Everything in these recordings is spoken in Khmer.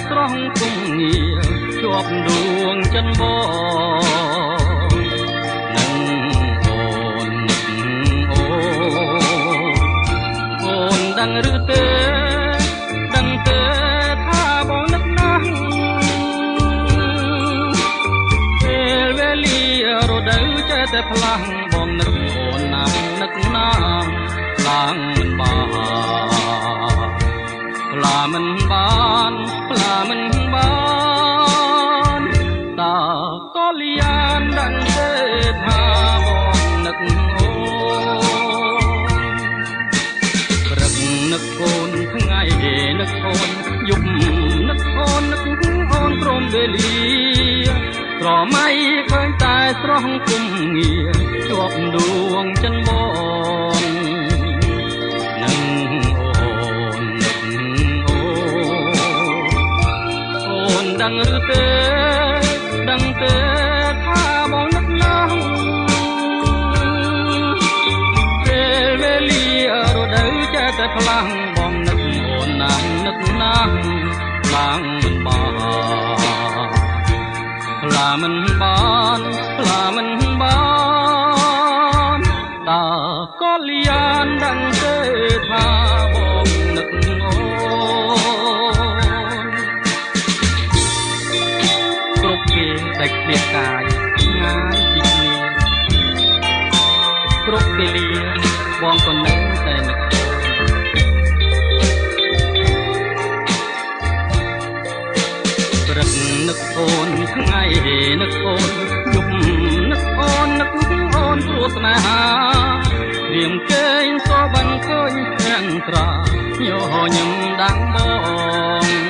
ស្រស់គំងារជាប់ដួងចិនបងនឹងអូនអូនដឹងឬទេដឹងទេថាបងនឹកណាស់ពេលវេលារដូវចេះតែផ្លាស់បងនឹកអូនណាស់នឹកណាស់ឡើងមិនបានផ្លាមិនបានផ្លាមិនបានតើក៏លៀនដឹងទេថាបងនឹកអូនព្រឹកនឹកអូនថ្ងៃនឹកអូនយប់នឹកអូននឹកអូនព្រមវេលាក្រមៃឃើញតែស្រស់គុំងារជាប់ដួងចិនបងនឹងដឹងឬទេដឹងទេថាបងនឹកណាស់ពេលវេលារដូវចេះតែផ្លាំងបងនឹកអូនណាស់នឹកណាស់ខ្លាំងមិនបានខ្លាមិនបានខ្លាមិនបានតើក៏លៀនដឹងទេថាបងនឹកអូតែឃ្លាតកាយងាយពីគ្នាគ្រប់ពេលលាបងក៏នៅតែនឹកព្រឹកនឹកអូនថ្ងៃនឹកអូនយប់នឹកអូននឹកអូនព្រោះស្នេហារៀមគេងក៏បានឃើញទាំងត្រាញញឹមដាំងបង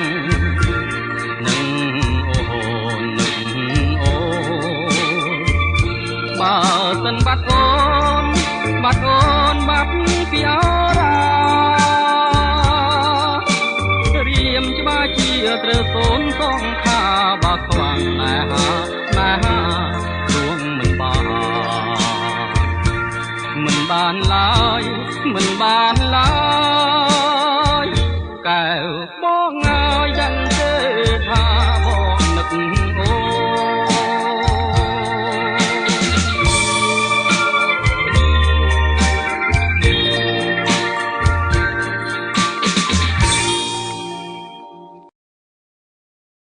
បើសិនបាត់អូនបាត់អូនបាត់ពីអរារៀមច្បាស់ជាត្រូវសូនសងខាបើខ្វាំងណែហារួងមិនបានឡើយមិនបានឡើយ